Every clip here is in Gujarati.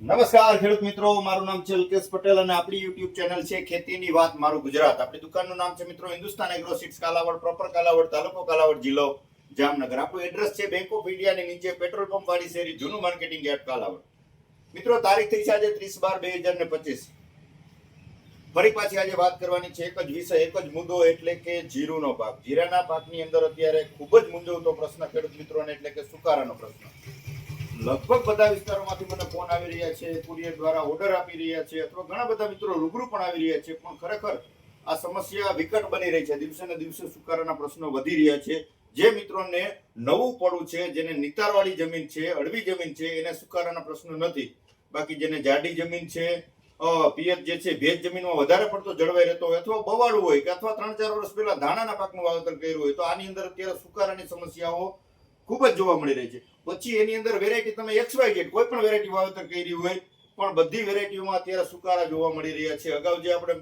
નમસ્કાર ખેડૂત મિત્રો, મારું નામ છે અલ્કેશ પટેલ અને આપણી યુટ્યુબ ચેનલ છે ખેતીની વાત મારું ગુજરાત. આપણી દુકાનનું નામ છે મિત્રો Hindustan agro seeds Kalavad, proper Kalavad, તાલુકો કાલાવડ, જિલ્લો જામનગર. આપણું એડ્રેસ છે બેંક ઓફ ઇન્ડિયાની નીચે પેટ્રોલ પંપ વાળી શેરી, જૂનું માર્કેટિંગ યાર્ડ કાલાવડ. મિત્રો તારીખ થઈ છે આજે 30/12/2025. ફરી પાછી આજે વાત કરવાની છે એક જ વિષય, એક જ મુદ્દો, એટલે કે જીરુનો પાક. જીરાના પાકની અંદર અત્યારે ખૂબ જ મૂંઝવતો પ્રશ્ન ખેડૂત મિત્રોને, એટલે કે સુકારાનો પ્રશ્ન. લગભગ બધા વિસ્તારોમાંથી મને ફોન આવી રહ્યા છે, કુરિયર દ્વારા ઓર્ડર આપી રહ્યા છે, અથવા ઘણા બધા મિત્રો રૂબરૂ પણ આવી રહ્યા છે. પણ ખરેખર આ સમસ્યા વિકટ બની રહી છે. દિવસે ને દિવસે સુકારાના પ્રશ્નો વધી રહ્યા છે. જે મિત્રોને નવું પડવું છે, જેને નિતારવાળી જમીન છે, અળવી જમીન છે, એને સુકારાના પ્રશ્નો નથી. બાકી જેને જાડી જમીન છે, પિયત જે છે ભેજ જમીનમાં વધારે પડતો જળવાઈ રહેતો હોય, અથવા બવાડું હોય, કે અથવા 3-4 વર્ષ પહેલા ધાણાના પાકનું વાવેતર કર્યું હોય, તો આની અંદર અત્યારે સુકારાની સમસ્યાઓ ખૂબ જ જોવા મળી રહી છે. પછી એની અંદર વેરાયટી તમે XYZ કોઈ પણ વેરાયટી વાવેતર કરી હોય, પણ બધી વેરાયટીઓમાં અત્યારે સુકારા જોવા મળી રહ્યા છે. અગાઉ જે આપણે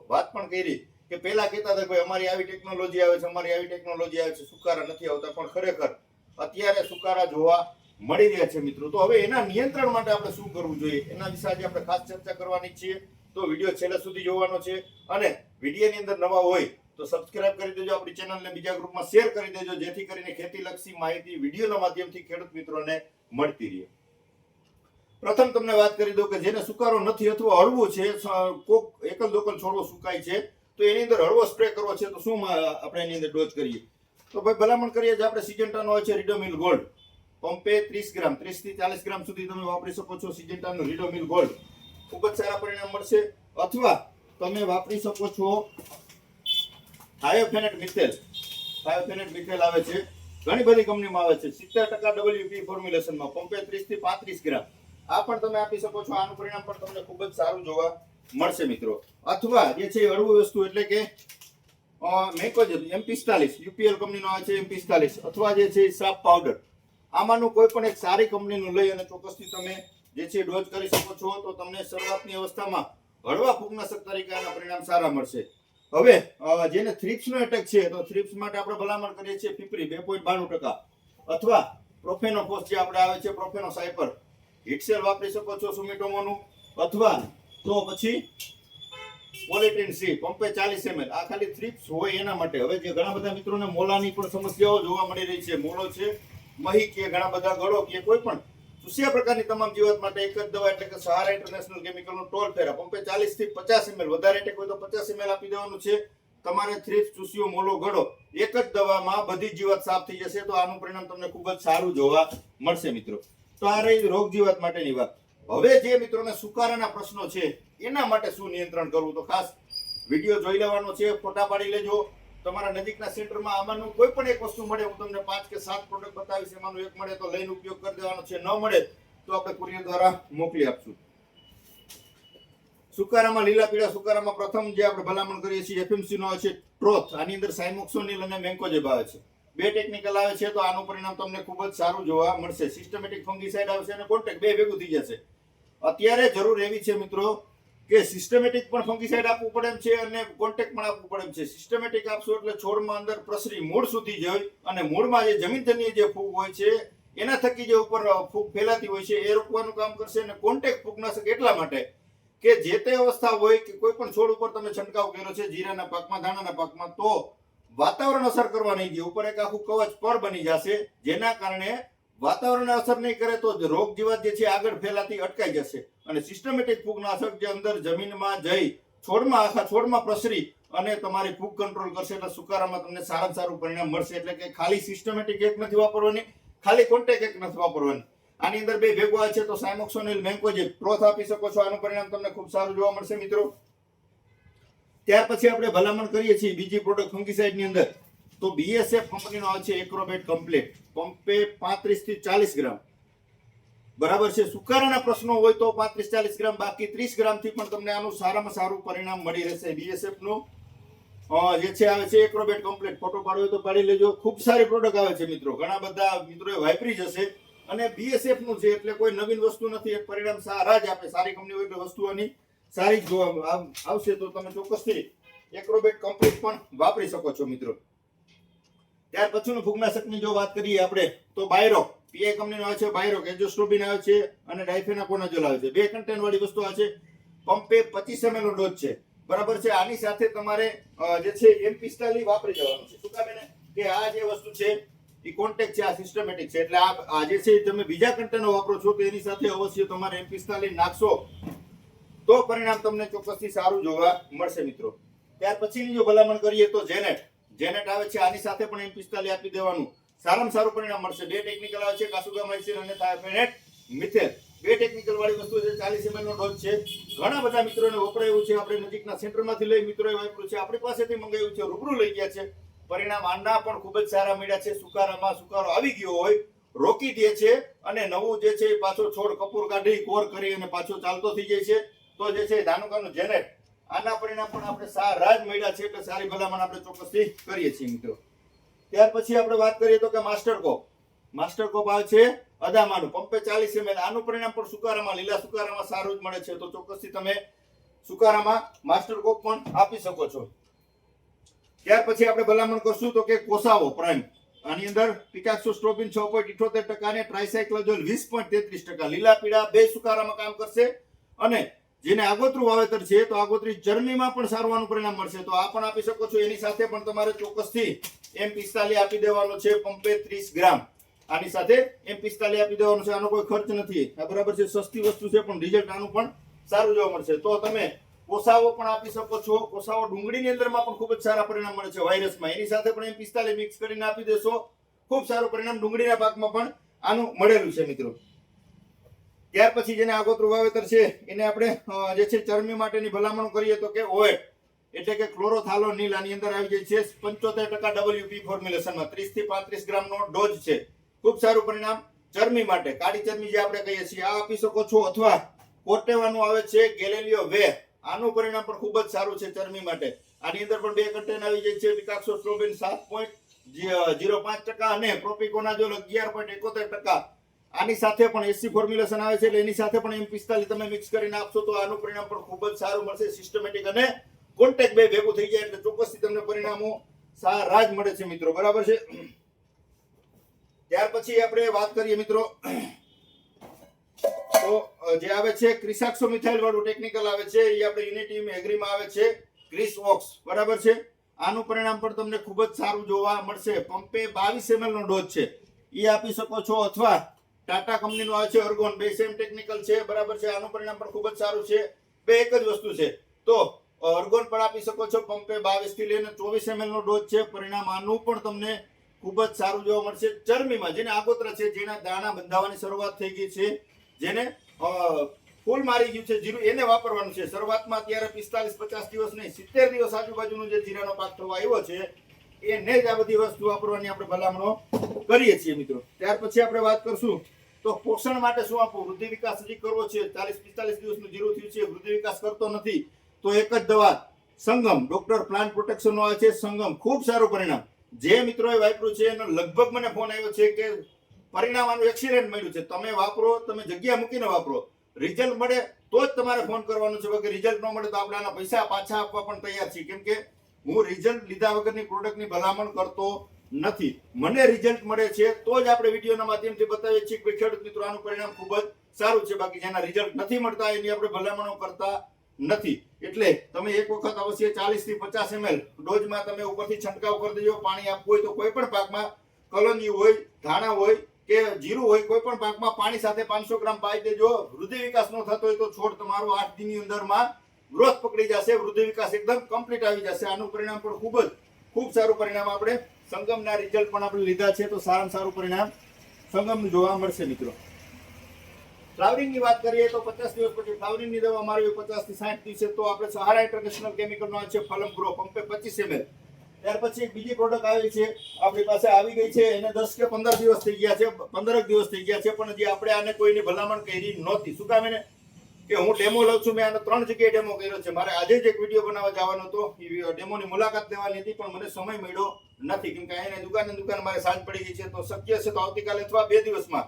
વાત પણ કરી કે પહેલા કહેતા હતા કે અમારી આવી ટેકનોલોજી આવે છે, અમારી આવી ટેકનોલોજી આવે છે, સુકારા નથી આવતા, પણ ખરેખર અત્યારે સુકારા જોવા મળી રહ્યા છે મિત્રો. તો હવે એના નિયંત્રણ માટે આપણે શું કરવું જોઈએ, એના વિશે આજે આપણે ખાસ ચર્ચા કરવાની છીએ. તો વિડીયો છેલ્લે સુધી જોવાનો છે, અને વિડીયોની અંદર નવા હોય તો સબસ્ક્રાઇબ કરી દેજો, આપણી ચેનલને બીજા ગ્રુપમાં શેર કરી દેજો, જેથી કરીને ખેતીલક્ષી માહિતી વિડીયોના માધ્યમથી ખેડૂત મિત્રોને મળતી રહે. પ્રથમ તમને વાત કરી દઉં કે જેને સુકારો નથી અથવા હળવું છે, કોક એકલ દોકલ છોડવો સુકાય છે, તો એની અંદર હળવો સ્પ્રે કરવો છે, તો શું આપણે એની અંદર ડોઝ કરીએ? તો ભાઈ ભલામણ કરીએ છીએ આપણે સિજન્ટાનો હોય છે રીડોમિલ ગોલ્ડ. પંપે 30 ગ્રામ 30 થી 40 ગ્રામ સુધી તમે વાપરી શકો છો સિજન્ટાનું રીડોમિલ ગોલ્ડ. ખૂબ જ સારા પરિણામ મળશે. અથવા તમે વાપરી શકો છો થાયોફેનેટ મિથેલ. થાયોફેનેટ મિથેલ આવે છે, ઘણી બધી કંપનીમાં આવે છે, 70% WP ફોર્મ્યુલેશનમાં. પંપે 30 થી 35 ગ્રામ આ પણ તમે આપી શકો છો. આનું પરિણામ પણ તમને ખૂબ જ સારું જોવા મળશે મિત્રો. અથવા જે છે હળવું વસ્તુ, એટલે કે મેકોજેબ M45 UPL કંપનીનો આવે છે, M45, અથવા જે છે સાપ પાવડર. આમાંનું કોઈ પણ એક સારી કંપનીનું લઈ અને ચોક્કસથી તમે જે છે ડોઝ કરી શકો છો. તો તમને શરૂઆતની અવસ્થામાં હળવા ફૂગનાશક તરીકે આના પરિણામ સારા મળશે. હવે જેને થ્રિપ્સનો એટેક છે, તો થ્રિપ્સ માટે આપણે ભલામણ કરીએ છીએ પીપરી 2.92%, અથવા પ્રોફેનોફોસ જે આપણે આવે છે, પ્રોફેનો સાયપર હિટસેલ વાપરી શકો છો સુમિટોમોનું, અથવા તો પછી પોલિટ્રીન સી પંપે 40 ml. આ ખાલી થ્રિપ્સ હોય એના માટે. હવે જે ઘણા બધા મિત્રોને મોલાની પણ સમસ્યાઓ જોવા મળી રહી છે, મોલો છે, મહી કે ઘણા બધા ગળો કે કોઈ પણ ચૂસ્યા પ્રકારની તમામ જીવાત માટે એક જ દવા, એટલે કે સહારા ઇન્ટરનેશનલ કેમિકલનું ટોલફેરા પંપે 40 થી 50 ml. વધારે એટેક હોય તો 50 ml આપી દેવાનું છે. તમારે થ્રિપ્સ, ચૂસ્યો, મોલો, ગળો એક જ દવામાં બધી જીવાત સાફ થઈ જશે. તો આનું પરિણામ તમને ખૂબ જ સારું જોવા મળશે મિત્રો. તો આ રહી રોગ જીવાત માટેની વાત. હવે જે મિત્રોને સુકારાના પ્રશ્નો છે, એના માટે શું નિયંત્રણ કરવું, તો ખાસ વિડીયો જોઈ લેવાનો છે, ફોટા પાડી લેજો. તમારા નજીકના સેન્ટરમાં આમાંનું કોઈ પણ એક વસ્તુ મળે, હું તમને 5 કે 7 પ્રોડક્ટ બતાવીશ, એમાંનું એક મળે તો લઈને ઉપયોગ કરી દેવાનો છે. ન મળે તો આપણે કુરિયર દ્વારા મોકલી આપશું. સુકારામાં, લીલા પીળા સુકારામાં પ્રથમ જે આપણે ભલામણ કરીએ છીએ FMC નો આવે છે ટ્રોથ. આની અંદર સાયમોક્સોનિલ અને મેન્કોજેબ આવે છે. બે ટેકનિકલ આવે છે, તો આનું પરિણામ તમને ખૂબ જ સારું જોવા મળશે. સિસ્ટમેટિક ફંગીસાઇડ આવશે અને કોન્ટેક્ટ બે ભેગું થઈ જશે. અત્યારે જરૂર એવી છે મિત્રો કે સિસ્ટમેટિક પણ ફંગીસાઇડ આપવું પડે એમ છે, અને કોન્ટેક્ટ પણ આપવું પડે એમ છે. સિસ્ટમેટિક આપશો એટલે છોડમાં અંદર પ્રસરી મૂળ સુધી જઈ અને મૂળમાં જે જમીનજન્ય જે ફૂગ હોય છે, એના થકી જે ઉપર ફૂગ ફેલાતી હોય છે, એ રોકવાનું કામ કરશે. અને કોન્ટેક્ટ ફૂગનાશક એટલા માટે કે જે તે અવસ્થા હોય કે કોઈ પણ છોડ ઉપર તમે છંટકાવ કર્યો છે, જીરાના પાકમાં, ધાણાના પાકમાં, તો વાતાવરણ અસર કરવા નહીં દે. ઉપર એક આખું કવચ પડ બની જશે, જેના કારણે વાતાવરણ અસર નહીં કરે તો રોગ જીવાત જે છે આગળ ફેલાતી અટકાઈ જશે. અને સિસ્ટમેટિક ફૂગનાશક જે અંદર જમીનમાં જઈ છોડમાં, આખા છોડમાં પ્રસરી અને તમારી ફૂગ કંટ્રોલ કરશે. એટલે સુકારામાં તમને સારામાં સારું પરિણામ મળશે. એટલે કે ખાલી સિસ્ટમેટિક એક નથી વાપરવાની, ખાલી કોન્ટેક્ટ એક નથી વાપરવાની. આની અંદર બે ભેગું આવે છે, તો સાયમોક્સોનિલ, મેન્કોજેબ, ટ્રોથ આપી શકો છો. આનું પરિણામ તમને ખૂબ સારું જોવા મળશે મિત્રો. ત્યાર પછી આપણે ભલામણ કરીએ છીએ બીજી પ્રોડક્ટ ફંગીસાઇડ ની અંદર, તો BSF કંપનીનો આવે છે એક્રોબેટ કમ્પ્લીટ. પંપે 35 થી 40 ગ્રામ. બરાબર છે. સુકારાના પ્રશ્નો હોય તો 35-40 ગ્રામ, બાકી 30 ગ્રામથી પણ તમને આનું સારામાં સારું પરિણામ મળી રહેશે. BSF નું જે છે આવે છે એક્રોબેટ કમ્પ્લીટ. ફોટો પાડવો તો પાડી લેજો. ખૂબ સારી પ્રોડક્ટ આવે છે મિત્રો. ઘણા બધા મિત્રોએ વાપરી જશે. અને BSF નું છે એટલે કોઈ નવીન વસ્તુ નથી. એક પરિણામ સારા જ આપે. સારી કંપની હોય એટલે વસ્તુઓની સારી જ જોવા આવશે. તો તમે ચોક્કસથી એક્રોબેટ કમ્પ્લીટ પણ વાપરી શકો છો મિત્રો. ત્યાર પછીનું ફૂગનાશકની જો વાત કરીએ આપણે, તો બાયરો પીઆઈ કંપનીનો આવે છે બાયરો એજોસ્ટ્રોબિન આવે છે અને ડાયફેનાકોનાઝોલ આવે છે. 2 કન્ટેન્ટ વાળી વસ્તુ આવે છે. પંપે 25 ml નો ડોઝ છે, બરાબર છે. આની સાથે તમારે જે છે M45 વાપરી જવાનું છે. શું કામ એને કે આ જે વસ્તુ છે એ કોન્ટેક્ટ છે, આ સિસ્ટમેટિક છે, એટલે આ જે છે તમે બીજા કન્ટેનર વાપરો છો તો એની સાથે અવશ્ય તમારે M45 નાખશો તો પરિણામ તમને ચોક્કસથી સારું જોવા મળશે મિત્રો. ત્યાર પછીની જો ભલામણ કરીએ તો જેનેટ આવે છે, આની સાથે પણ M45 આપી દેવાનું, સારામાં સારું પરિણામ મળશે. 2 ટેકનિકલ આવે છે, કાસુગામાઇસિન અને થાયોફેનેટ મિથેલ. 2 ટેકનિકલ વાળી વસ્તુ છે, 40 ml નો ડોઝ છે. ઘણા બધા મિત્રોને વપરાયું છે, આપણે નજીકના સેન્ટરમાંથી લઈ મિત્રોએ વાપર્યું છે, આપણી પાસેથી મંગાવ્યું છે, રૂબરૂ લઈ ગયા છે. પરિણામ આના પણ ખૂબ જ સારા મળ્યા છે. સુકારામાં સુકારો આવી ગયો હોય રોકી દે છે અને નવું જે છે પાછો છોડ કપૂર કાઢી કોર કરી અને પાછો ચાલતો થઈ જાય છે. તો જે છે ધાનુકાનું જેનેટ, આના પરિણામ પણ આપણે સારા જ મળ્યા છે, એટલે સારી ભલામણ આપણે ચોક્કસથી કરીએ છીએ મિત્રો. ત્યાર પછી આપણે વાત કરીએ તો કે માસ્ટર કોપ આવે છે અદામાનું, પંપે 40 ml. આનું પરિણામ પણ સુકારામાં, લીલા સુકારામાં સારું જ મળે છે, તો ચોક્કસથી તમે સુકારામાં માસ્ટર કોપ પણ આપી શકો છો. ત્યાર પછી આપણે ભલામણ કરશું તો કે કોસાવો પ્રાઇમ, આની અંદર પિકાક્સોસ્ટ્રોબિન 6.78% અને ટ્રાઇસાઇક્લોઝોલ 20.33%. લીલા પીળા બે સુકારામાં કામ કરશે અને જેને આગોતરું વાવેતર છે તો આગોતરી ચરમીમાં પણ સારું આનું પરિણામ મળશે, તો આ પણ આપી શકો છો. એની સાથે પણ તમારે ચોક્કસથી M45 આપી દેવાનો છે, પંપે 30 ગ્રામ. આની સાથે M45 આપી દેવાનું છે, આનો કોઈ ખર્ચ નથી, આ બરાબર છે, સસ્તી વસ્તુ છે, પણ રિઝલ્ટ આનું પણ સારું જોવા મળશે. તો તમે કોસાવો પણ આપી શકો છો. કોસાવો ડુંગળીની અંદરમાં પણ ખૂબ જ સારા પરિણામ મળે છે વાયરસમાં, એની સાથે પણ M45 મિક્સ કરીને આપી દેશો, ખૂબ સારું પરિણામ ડુંગળીના પાકમાં પણ આનું મળેલું છે મિત્રો. ત્યાર પછી જેને આગોતરું વાવેતર છે એને આપણે જે છે ચરમી માટેની ભલામણ કરીએ તો કે ઓએટ એટલે કે ક્લોરોથાલોનિલ આની અંદર આવી જાય છે 75% WP ફોર્મ્યુલેશનમાં, 30 થી 35 ગ્રામનો ડોઝ છે. ખૂબ સારું પરિણામ ચરમી માટે, કાળી ચરમી જે આપણે કહીએ છીએ, આ આપી શકો છો. અથવા કોર્ટેવાનું આવે છે ગેલેલિયો વે, આનું પરિણામ પણ ખૂબ જ સારું છે ચરમી માટે. આની અંદર પણ 2 કન્ટેન આવી જાય છે, પિકાક્સોસ્ટ્રોબિન 7.05% અને પ્રોપિકોનાઝોલ 11.71%. આની સાથે પણ એસી ફોર્મ્યુલેશન આવે છે, એટલે એની સાથે પણ M45 તમે મિક્સ કરીને આપશો તો આનું પરિણામ પણ ખૂબ જ સારું મળશે. સિસ્ટમેટિક અને કોન્ટેક્ટ બે ભેગું થઈ જાય એટલે ચોક્કસથી તમને પરિણામો સારા જ મળે છે મિત્રો, બરાબર છે. ત્યાર પછી આપણે વાત કરીએ મિત્રો તો જે આવે છે ક્રિસાક્સોમિથાઇલ વાળું ટેકનિકલ આવે છે, એ આપણે યુનિટી એગ્રીમાં આવે છે, ક્રિસ ઓક્સ, બરાબર છે. આનું પરિણામ પણ તમને ખૂબ જ સારું જોવા મળશે. પંપે 22 ml નો ડોઝ છે, એ આપી શકો છો. અથવા ટાટા કંપનીનો આવે છે અર્ગોન, બે સેમ ટેકનિકલ છે, બરાબર છે. આનું પરિણામ પણ ખૂબ જ સારું છે, બે એક જ વસ્તુ છે. તો અર્ગોન પણ આપી શકો છો. પંપે 22 થી લઈને 24 ml નો ડોઝ છે. પરિણામ આનું પણ તમને ખૂબ જ સારું જોવા મળશે. ચરમીમાં જેને આગોતરા છે, જેના દાણા બંધાવાની શરૂઆત થઈ ગઈ છે, જેને ફૂલ મારી ગયું છે જીરું, એને વાપરવાનું છે. શરૂઆતમાં અત્યારે 45-50 દિવસ નહીં, 70 દિવસ આજુબાજુનો જે જીરાનો પાક થવા આવ્યો છે એને જ આ બધી વસ્તુ વાપરવાની આપણે ભલામણો કરીએ છીએ મિત્રો. ત્યાર પછી આપણે વાત કરશું તો પોષણ માટે શું આપવું. વૃદ્ધિ વિકાસ હજી કરવો છે, 40-45 દિવસનું જીરું થયું છે, વૃદ્ધિ વિકાસ કરતો નથી, તો એક જ દવા સંગમ, ડોક્ટર પ્લાન્ટ પ્રોટેક્શન નો આવે છે સંગમ, ખૂબ સારું પરિણામ. જે મિત્રોએ વાપર્યું છે એનો લગભગ મને ફોન આવ્યો છે કે પરિણામ આનું એક્સિડન્ટ મળ્યું છે. તમે વાપરો, તમે જગ્યા મૂકીને વાપરો, રિઝલ્ટ મળે તો જ તમારે ફોન કરવાનો છે, વગર રિઝલ્ટ ન મળે તો આપણે આના પૈસા પાછા આપવા પણ તૈયાર છીએ, કેમ કે હું રિઝલ્ટ લીધા વગરની પ્રોડક્ટની ભલામણ કરતો નથી. મને રિઝલ્ટ મળે છે તો જ આપણે વિડીયોના માધ્યમથી બતાવીએ છીએ કે ખેડૂત મિત્રો આનું પરિણામ ખૂબ જ સારું છે. બાકી જેના રિઝલ્ટ નથી મળતા એની આપણે ભલામણો કરતા નથી. એટલે તમે એક વખત અવશ્ય 40 થી 50 ml ડોઝમાં તમે ઉપરથી છંટકાવ કરી દેજો. પાણી આપવું હોય તો કોઈ પણ પાકમાં, કલોંજી હોય, ધાણા હોય કે જીરું હોય, કોઈ પણ પાકમાં પાણી સાથે 500 ગ્રામ પાઈ દેજો. વૃદ્ધિ વિકાસ ન થતો હોય તો છોડ તમારો 8 દિનની અંદરમાં ગ્રોથ પકડી જશે, વૃદ્ધિ વિકાસ એકદમ કમ્પ્લીટ આવી જશે. આનું પરિણામ પણ ખૂબ સારું પરિણામ આપણે સંગમના રિઝલ્ટ પણ આપણે લીધા છે, તો સારામાં સારું પરિણામ સંગમનું જોવા મળશે મિત્રો. ફ્લાવરિંગની વાત કરીએ તો 50 દિવસ પછી ફ્લાવરિંગની દવા મારવી 50 થી 60 દિવસે, તો આપણે સહારા ઇન્ટરનેશનલ કેમિકલનો આવે છે ફલમ ગ્રો, પંપે 25 ml. ત્યાર પછી એક બીજી પ્રોડક્ટ આવી છે, આપણી પાસે આવી ગઈ છે, એને 10 કે 15 દિવસ થઈ ગયા છે, 15 દિવસ થઈ ગયા છે, પણ હજી આપણે આને કોઈની ભલામણ કરી નહોતી. શું કામ એને કે હું ડેમો લઉં છું, મેં આનો 3 જગ્યાએ ડેમો કર્યો છે. મારે આજે જ એક વિડીયો બનાવવા જવાનો હતો, એ ડેમોની મુલાકાત લેવાની હતી, પણ મને સમય મળ્યો નથી, કેમ કે અહીંયા દુકાન મારે સાંજ પડી ગઈ છે. તો શક્ય છે તો આવતીકાલે અથવા 2 દિવસમાં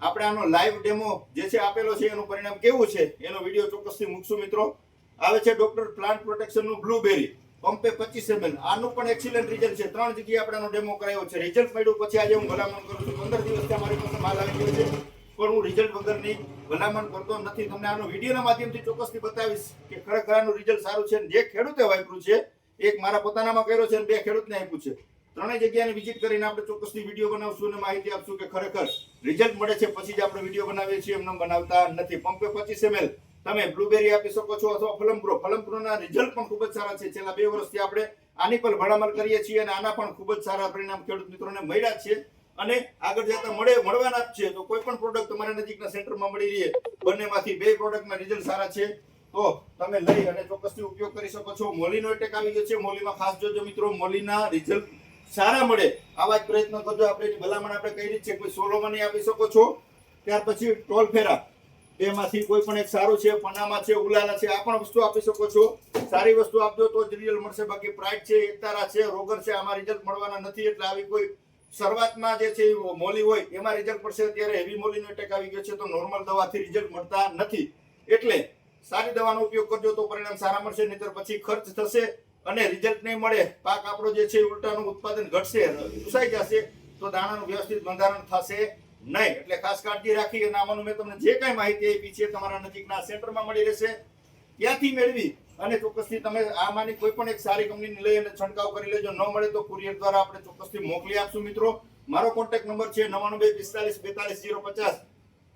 આપણે આનો લાઈવ ડેમો જે છે આપેલો છે, એનું પરિણામ કેવું છે એનો વિડીયો ચોક્કસથી મૂકશું મિત્રો. આવે છે ડોક્ટર પ્લાન્ટ પ્રોટેક્શનનું બ્લુબેરી, પંપે 25 ml આનું પણ એક્સિલન્ટ રિઝલ્ટ છે. 3 જગ્યાએ આપણે આનો ડેમો કરાયો છે. રિઝલ્ટ મળ્યું પછી આજે હું ભલામણ કરું છું. 15 દિવસથી અમારી પાસે માલ આવી ગયો છે, પણ હું રિઝલ્ટ વગરની ભલામણ કરતો નથી. તમને આનો વિડીયોના માધ્યમથી ચોક્કસથી બતાવીશ કે ખરેખર આનું રિઝલ્ટ સારું છે. જે ખેડૂતે વાપર્યું છે, એક મારા પોતાનામાં કર્યો છે અને 2 ખેડૂતને આપ્યું છે. 3 જગ્યાની વિઝિટ કરીને આપણે ચોક્કસથી વિડીયો બનાવશું અને માહિતી આપશું કે ખરેખર રિઝલ્ટ મળે છે પછી જ આપણે વિડીયો બનાવીએ છીએ, એમને બનાવતા નથી. પંપે 25 ml તમે બ્લુબેરી આપી શકો છો અથવા ફલમપ્રોના રિઝલ્ટ પણ ખૂબ જ સારા છે. છેલ્લા 2 વર્ષથી આપણે આની પર ભલામણ કરીએ છીએ અને આના પણ ખૂબ જ સારા પરિણામ ખેડૂત મિત્રોને મળ્યા છે અને આગળ જતા મળવાના જ છે. તો કોઈ પણ પ્રોડક્ટ તમારા નજીકના સેન્ટરમાં મળી રહે, બંનેમાંથી 2 પ્રોડક્ટના રિઝલ્ટ સારા છે તો તમે લઈ અને ચોક્કસથી ઉપયોગ કરી શકો છો. મોલીનો એટેક આવી ગયો છે, મોલીમાં ખાસ જોજો મિત્રો, મોલીના રિઝલ્ટ સારા મળે આવા જ પ્રયત્ન કરજો. આપણે એની ભલામણ આપણે કઈ રીતે છે, કોઈ સોલોમાં નહીં આપી શકો છો. ત્યાર પછી ટોલ ફેરા, બેમાંથી કોઈ પણ એક સારું છે, પનામા છે, ઉલાલા છે, આ પણ વસ્તુ આપી શકો છો. સારી વસ્તુ આપજો તો જ રિઝલ્ટ મળશે. બાકી પ્રાઇડ છે, એકતારા છે, રોગર છે, આમાં રિઝલ્ટ મળવાના નથી. એટલે આવી કોઈ શરૂઆતમાં જે છે મોલી હોય એમાં રિઝલ્ટ પડશે. અત્યારે હેવી મોલીનો એટેક આવી ગયો છે તો નોર્મલ દવાથી રિઝલ્ટ મળતા નથી. એટલે સારી દવાનો ઉપયોગ કરજો તો પરિણામ સારા મળશે, નહીતર પછી ખર્ચ થશે અને રિઝલ્ટ નહીં મળે, પાક આપણો જે છે ઉલટાનું ઉત્પાદન ઘટશે, ઉસાઈ જશે તો દાણાનું વ્યવસ્થિત બંધારણ થશે નહીં. એટલે ખાસ કાળજી રાખી અને આમાંનું મેં તમને જે કાંઈ માહિતી આપી છે તમારા નજીકના સેન્ટરમાં મળી રહેશે, ત્યાંથી મેળવી અને ચોક્કસથી તમે આમાંની કોઈ પણ એક સારી કંપનીની લઈ અને છંટકાવ કરી લેજો. ન મળે તો કુરિયર દ્વારા આપણે ચોક્કસથી મોકલી આપશું. મિત્રો મારો કોન્ટેક્ટ નંબર છે 9925424050.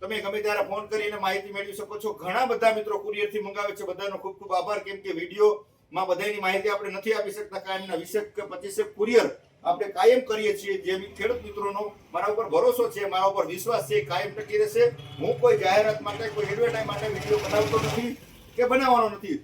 તમે ગમે ત્યારે ફોન કરીને માહિતી મેળવી શકો છો. ઘણા બધા મિત્રો કુરિયરથી મંગાવે છે, બધાનો ખૂબ ખૂબ આભાર. કેમ કે વિડીયોમાં બધાની માહિતી આપણે નથી આપી શકતા. કાયમના 20 કે 25 કુરિયર આપણે કાયમ કરીએ છીએ. જે ખેડૂત મિત્રોનો મારા ઉપર ભરોસો છે, મારા ઉપર વિશ્વાસ છે, કાયમ ટકી રહેશે. હું કોઈ જાહેરાત માટે, કોઈ એડવર્ટાઇઝ માટે વિડીયો બનાવતો નથી કે બનાવવાનો નથી.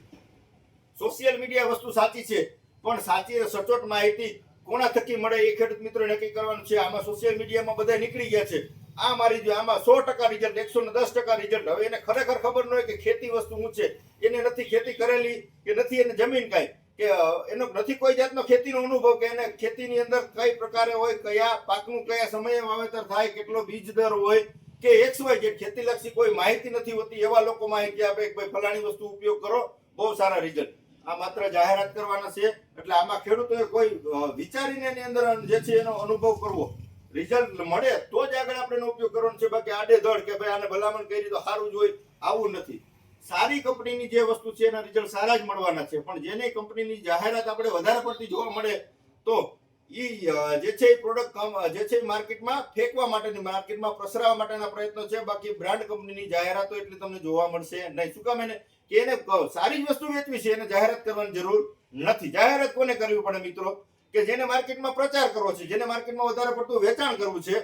સોશિયલ મીડિયા વસ્તુ સાચી છે, પણ સાચી સચોટ માહિતી કોના થકી મળે એ ખેડૂત મિત્રો નક્કી કરવાનું છે. આમાં સોશિયલ મીડિયામાં બધા નીકળી ગયા છે. આ મારી જો આમાં 100% રિઝલ્ટ, 110% રિઝલ્ટ. હવે એને ખરેખર ખબર ન હોય કે ખેતી વસ્તુ શું છે, એને નથી ખેતી કરેલી કે નથી એને જમીન કાંઈ, કે એનો નથી કોઈ જાતનો ખેતીનો અનુભવ, કે એને ખેતીની અંદર કઈ પ્રકારે હોય, કયા પાકનું કયા સમયે વાવેતર થાય, કેટલો બીજ દર હોય કે XY જે ખેતીલક્ષી કોઈ માહિતી નથી હોતી, એવા લોકો માહિતી આપે કે ભાઈ ફલાણી વસ્તુ ઉપયોગ કરો, બહુ સારા રિઝલ્ટ. આ માત્ર જાહેરાત કરવાના છે. એટલે આમાં ખેડૂતોએ કોઈ વિચારીને એની અંદર જે છે એનો અનુભવ કરવો, રિઝલ્ટ મળે તો જ આગળ આપણે એનો ઉપયોગ કરવાનો છે. બાકી આડેધડ કે ભાઈ આને ભલામણ કરી તો સારું જ હોય, આવું નથી. સારી કંપનીની જે વસ્તુ છે એના રિઝલ્ટ સારા જ મળવાના છે. પણ જેની કંપનીની જાહેરાત આપણે વધારે પડતી જોવા મળે તો જે છે એ પ્રોડક્ટ જે છે માર્કેટમાં ફેંકવા માટેની, માર્કેટમાં પ્રસરાવવા માટેના પ્રયત્નો છે. બાકી બ્રાન્ડ કંપનીની જાહેરાતો એટલી તમને જોવા મળશે નહીં. શું કામ? એને કે એને સારી જ વસ્તુ વેચવી છે, એને જાહેરાત કરવાની જરૂર નથી. જાહેરાત કોને કરવી પડે મિત્રો? કે જેને માર્કેટમાં પ્રચાર કરવો છે, જેને માર્કેટમાં વધારે પડતું વેચાણ કરવું છે,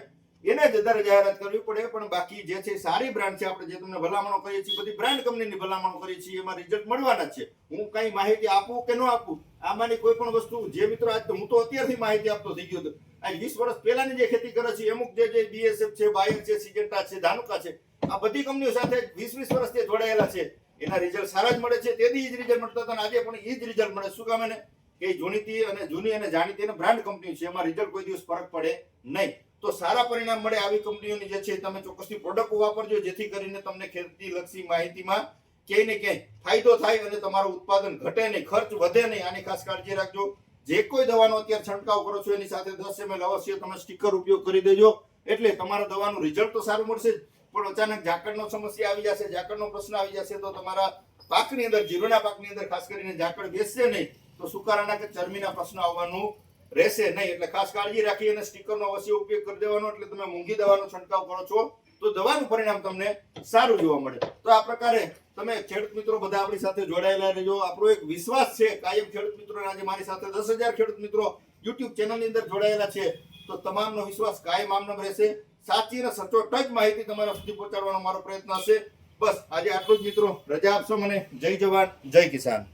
એને જ વધારે જાહેરાત કરવી પડે. પણ બાકી જે છે સારી બ્રાન્ડ છે, આપણે જે તમને ભલામણો કરીએ છીએ બધી બ્રાન્ડ કંપનીની ભલામણો કરીએ છીએ, એમાં રિઝલ્ટ મળવાના જ છે. હું કઈ માહિતી આપું કે ન આપું, આમાંની કોઈ પણ વસ્તુ જે મિત્રો આજ તો હું તો અત્યારથી માહિતી આપતો થઈ ગયો હતો. આજ 20 વર્ષ પહેલાની જે ખેતી કરે છે, અમુક જે BSF છે, બાયર છે, સિજન્ટા છે, ધાનુકા છે, આ બધી કંપનીઓ સાથે 20 વર્ષથી જોડાયેલા છે. એના રિઝલ્ટ સારા જ મળે છે. તેથી જ રિઝલ્ટ મળતા હતા, આજે પણ એ જ રિઝલ્ટ મળે. શું કામ? એને કે જૂની અને જાણીતી અને બ્રાન્ડ કંપની છે, એમાં રિઝલ્ટ કોઈ દિવસ ફરક પડે નહીં. તો સારા પરિણામ મળે આવી કંપનીઓની જે છે તમે ચોક્કસથી પ્રોડક્ટ વાપરજો, જેથી કરીને તમને ખેતીલક્ષી માહિતીમાં ક્યાંય ને ક્યાંય ફાયદો થાય અને તમારું ઉત્પાદન ઘટે નહીં, ખર્ચ વધે નહીં. આની ખાસ કાળજી રાખજો. જે કોઈ દવાનો અત્યારે છંટકાવ કરો છો એની સાથે 10 ml અવશ્ય તમે સ્ટીકર ઉપયોગ કરી દેજો. એટલે તમારા દવાનું રિઝલ્ટ તો સારું મળશે જ, પણ અચાનક ઝાકળનો સમસ્યા આવી જશે, ઝાકળનો પ્રશ્ન આવી જશે તો તમારા પાકની અંદર, જીરુના પાકની અંદર ખાસ કરીને ઝાકળ બેસશે નહીં તો સુકારાના કે ચરમીના પ્રશ્ન આવવાનું રહેશે નહીં. એટલે ખાસ કાળજી રાખી અને સ્ટીકરનો અવશ્ય ઉપયોગ કરી દેવાનો. એટલે તમે મોંઘી દવાનો છંટકાવ કરો છો તો દવાનું પરિણામ તમને સારું જોવા મળે. તો આ પ્રકારે તમે ખેડૂત મિત્રો બધા આપણી સાથે જોડાયેલા રહેજો. આપણો એક વિશ્વાસ છે કાયમ ખેડૂત મિત્રો, આજે મારી સાથે 10,000 ખેડૂત મિત્રો YouTube ચેનલની અંદર જોડાયેલા છે. તો તમામનો વિશ્વાસ કાયમ આમનામ રહેશે. સાચી અને સચોટ જ માહિતી તમારા સુધી પહોંચાડવાનો મારો પ્રયત્ન હશે. બસ આજે આટલું જ મિત્રો. રજા આપશો મને. જય જવાન, જય કિસાન.